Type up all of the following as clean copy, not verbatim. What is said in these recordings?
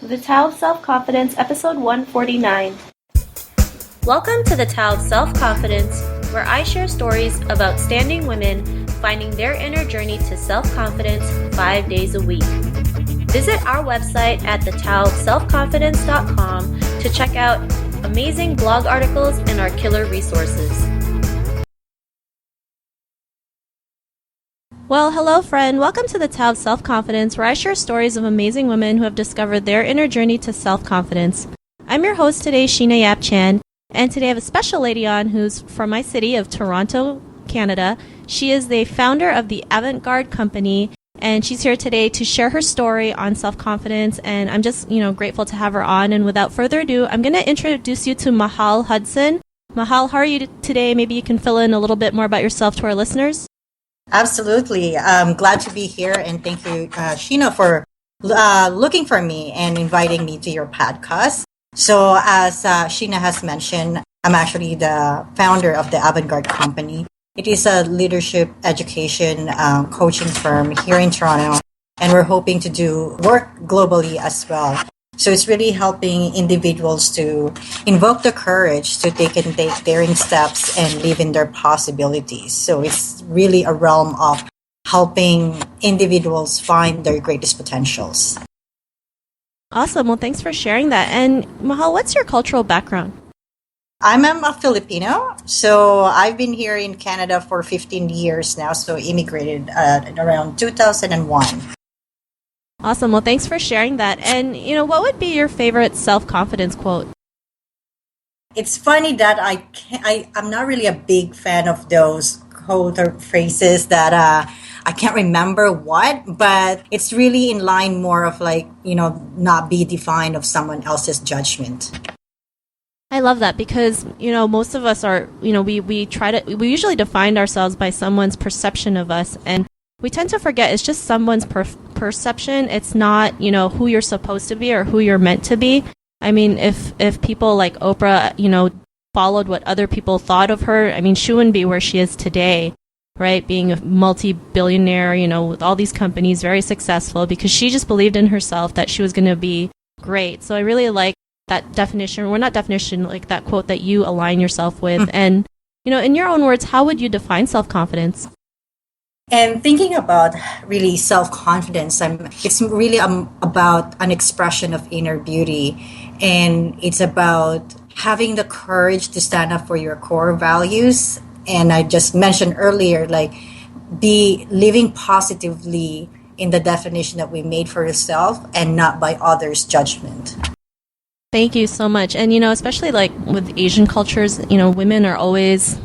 The Tao of Self-Confidence, Episode 149. Welcome to the Tao of Self-Confidence, where I share stories of outstanding women finding their inner journey to self-confidence 5 days a week. Visit our website at thetaoofselfconfidence.com to check out amazing blog articles and our killer resources. Well, hello friend. Welcome to the Tao of Self-Confidence, where I share stories of amazing women who have discovered their inner journey to self-confidence. I'm your host today, Sheena Yap Chan, and today I have a special lady on who's from my city of Toronto, Canada. She is the founder of the Avant-garde company, and she's here today to share her story on self-confidence, and I'm just, grateful to have her on. And without further ado, I'm going to introduce you to Mahal Hudson. Mahal, how are you today? Maybe you can fill in a little bit more about yourself to our listeners. Absolutely. I'm glad to be here, and thank you, Sheena, for looking for me and inviting me to your podcast. So as Sheena has mentioned, I'm actually the founder of the Avant-garde company. It is a leadership education coaching firm here in Toronto, and we're hoping to do work globally as well. So it's really helping individuals to invoke the courage to take daring steps and live in their possibilities. So it's really a realm of helping individuals find their greatest potentials. Awesome. Well, thanks for sharing that. And Mahal, what's your cultural background? I'm a Filipino. So I've been here in Canada for 15 years now. So immigrated around 2001. Awesome. Well, thanks for sharing that. And, what would be your favorite self-confidence quote? It's funny that I'm not really a big fan of those quote or phrases that I can't remember what, but it's really in line more of not be defined of someone else's judgment. I love that because, most of us are, we usually define ourselves by someone's perception of us, and we tend to forget it's just someone's perception. It's not, who you're supposed to be or who you're meant to be. I mean, if people like Oprah, followed what other people thought of her, I mean, she wouldn't be where she is today, right? Being a multi-billionaire, with all these companies, very successful, because she just believed in herself that she was going to be great. So I really like that definition, or not definition, like that quote that you align yourself with. And, in your own words, how would you define self-confidence? And thinking about really self-confidence, it's really about an expression of inner beauty. And it's about having the courage to stand up for your core values. And I just mentioned earlier, be living positively in the definition that we made for yourself and not by others' judgment. Thank you so much. And, especially with Asian cultures, women are always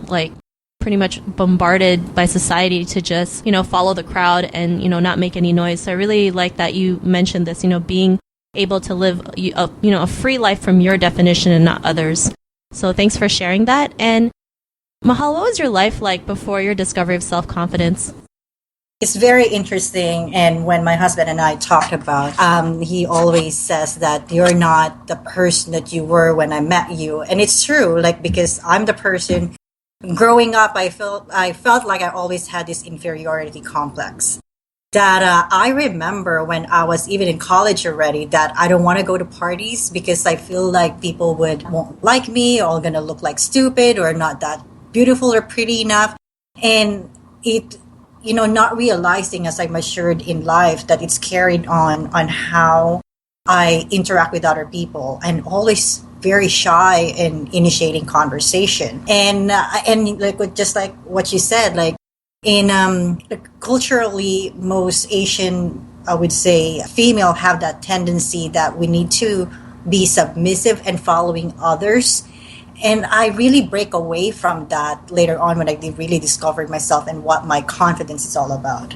pretty much bombarded by society to just, follow the crowd and, not make any noise. So I really like that you mentioned this, being able to live, a free life from your definition and not others. So thanks for sharing that. And Mahal, what was your life like before your discovery of self-confidence? It's very interesting. And when my husband and I talked about, he always says that you're not the person that you were when I met you. And it's true, because I'm the person. Growing up, I felt like I always had this inferiority complex. That I remember when I was even in college already, that I don't want to go to parties because I feel like people won't like me, or going to look like stupid or not that beautiful or pretty enough. And it, not realizing as I matured in life that it's carried on how I interact with other people, and always very shy in initiating conversation. And just like what you said, in culturally, most Asian, I would say, female have that tendency that we need to be submissive and following others. And I really break away from that later on when I really discovered myself and what my confidence is all about.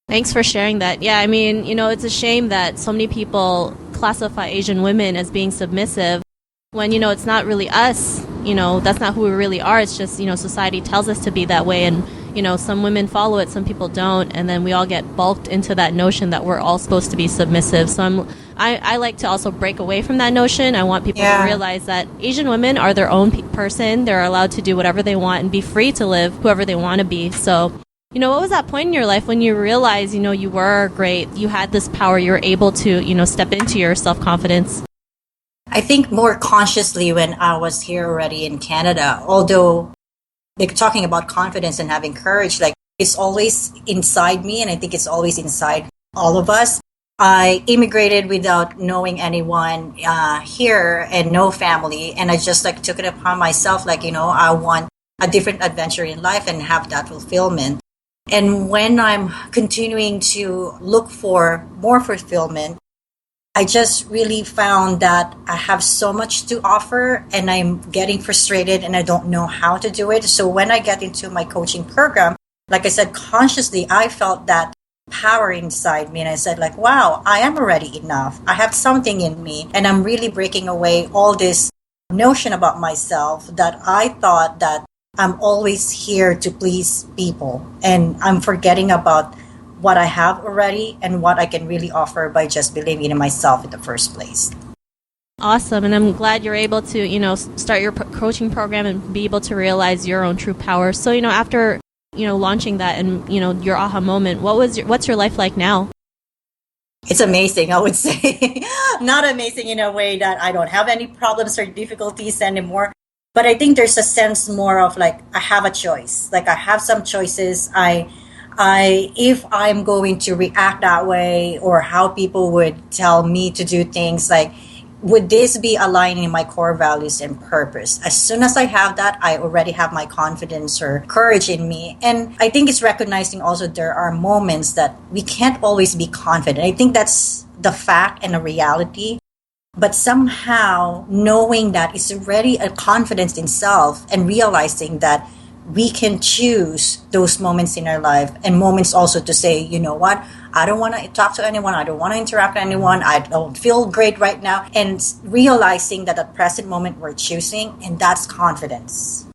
Thanks for sharing that. Yeah, I mean, it's a shame that so many people classify Asian women as being submissive when, it's not really us. That's not who we really are. It's just, society tells us to be that way. And, some women follow it, some people don't. And then we all get bulked into that notion that we're all supposed to be submissive. So I like to also break away from that notion. I want people to realize that Asian women are their own person. They're allowed to do whatever they want and be free to live whoever they want to be. So What was that point in your life when you realized, you were great, you had this power, you were able to, step into your self-confidence? I think more consciously when I was here already in Canada, although like talking about confidence and having courage, like it's always inside me, and I think it's always inside all of us. I immigrated without knowing anyone here and no family, and I just like took it upon myself, like I want a different adventure in life and have that fulfillment. And when I'm continuing to look for more fulfillment, I just really found that I have so much to offer and I'm getting frustrated and I don't know how to do it. So when I get into my coaching program, like I said, consciously, I felt that power inside me. And I said like, wow, I am already enough. I have something in me. And I'm really breaking away all this notion about myself that I thought that I'm always here to please people. And I'm forgetting about what I have already and what I can really offer by just believing in myself in the first place. Awesome. And I'm glad you're able to, start your coaching program and be able to realize your own true power. So, after, launching that and, your aha moment, what's your life like now? It's amazing, I would say. Not amazing in a way that I don't have any problems or difficulties anymore. But I think there's a sense more of like, I have a choice. Like I have some choices. If I'm going to react that way or how people would tell me to do things, like, would this be aligning my core values and purpose? As soon as I have that, I already have my confidence or courage in me. And I think it's recognizing also there are moments that we can't always be confident. I think that's the fact and a reality. But somehow knowing that it's already a confidence in self and realizing that we can choose those moments in our life and moments also to say, you know what, I don't want to talk to anyone. I don't want to interact with anyone. I don't feel great right now. And realizing that at present moment we're choosing, and that's confidence.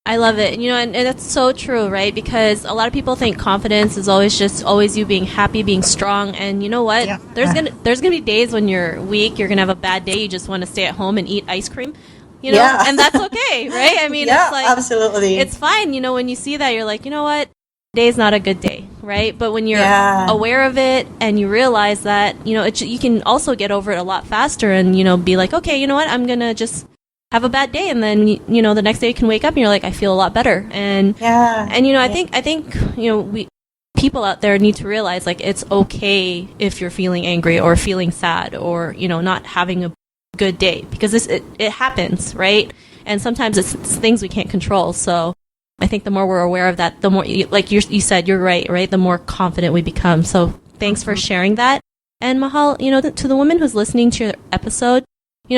I love it. And that's so true, right? Because a lot of people think confidence is always you being happy, being strong. And you know what? Yeah. There's gonna be days when you're weak. You're gonna have a bad day. You just want to stay at home and eat ice cream. And that's okay, right? I mean, yeah, it's like, absolutely. It's fine. When you see that, you're like, you know what? Today's not a good day, right? But when you're aware of it and you realize that, you can also get over it a lot faster and, be like, okay, you know what? I'm going to just have a bad day. And then, the next day you can wake up and you're like, I feel a lot better. And, I think, people out there need to realize like, it's okay if you're feeling angry or feeling sad or, not having a good day, because it happens, right? And sometimes it's things we can't control. So I think the more we're aware of that, the more, like you said, you're right? The more confident we become. So thanks for sharing that. And Mahal, to the woman who's listening to your episode,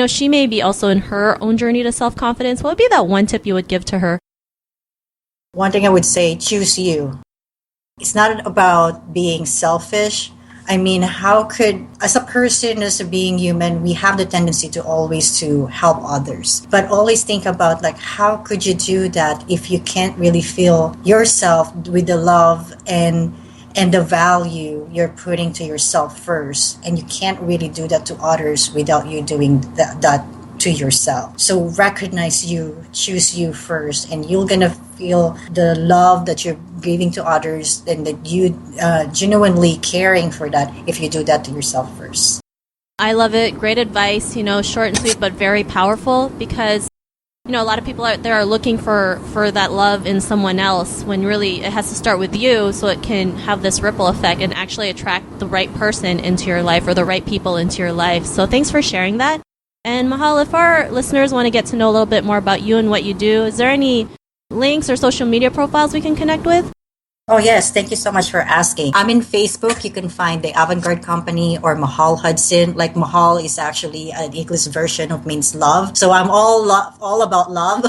she may be also in her own journey to self-confidence. What would be that one tip you would give to her? One thing I would say, choose you. It's not about being selfish. I mean, as a person, as a being human, we have the tendency to always to help others. But always think about like, how could you do that if you can't really feel yourself with the love and the value you're putting to yourself first. And you can't really do that to others without you doing that to yourself. So recognize you, choose you first, and you're going to feel the love that you're giving to others and that you genuinely caring for that if you do that to yourself first. I love it. Great advice, short and sweet, but very powerful, because, a lot of people out there are looking for that love in someone else when really it has to start with you, so it can have this ripple effect and actually attract the right person into your life or the right people into your life. So thanks for sharing that. And Mahal, if our listeners want to get to know a little bit more about you and what you do, is there any links or social media profiles we can connect with? Oh, yes. Thank you so much for asking. I'm in Facebook. You can find the Avant-garde Company or Mahal Hudson. Like Mahal is actually an English version of means love. So I'm all about love.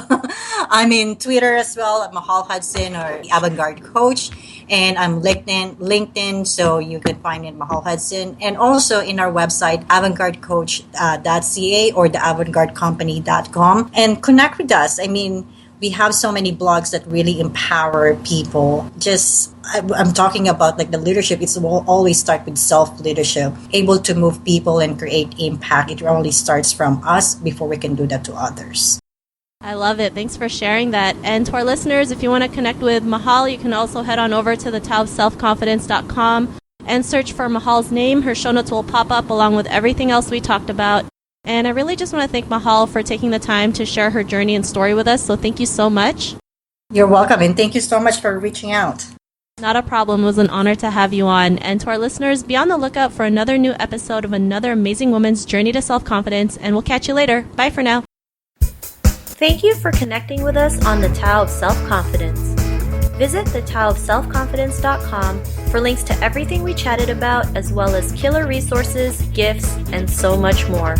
I'm in Twitter as well at Mahal Hudson or the Avant-garde Coach. And I'm LinkedIn, so you can find it Mahal Hudson. And also in our website, avantgardecoach.ca or the avantgardecompany.com. And connect with us. I mean, we have so many blogs that really empower people. I'm talking about like the leadership. It will always start with self-leadership, able to move people and create impact. It only starts from us before we can do that to others. I love it. Thanks for sharing that. And to our listeners, if you want to connect with Mahal, you can also head on over to the taoofselfconfidence.com and search for Mahal's name. Her show notes will pop up along with everything else we talked about. And I really just want to thank Mahal for taking the time to share her journey and story with us. So thank you so much. You're welcome, and thank you so much for reaching out. Not a problem. It was an honor to have you on. And to our listeners, be on the lookout for another new episode of another amazing woman's journey to self-confidence. And we'll catch you later. Bye for now. Thank you for connecting with us on the Tao of Self-Confidence. Visit thetaoofselfconfidence.com for links to everything we chatted about, as well as killer resources, gifts, and so much more.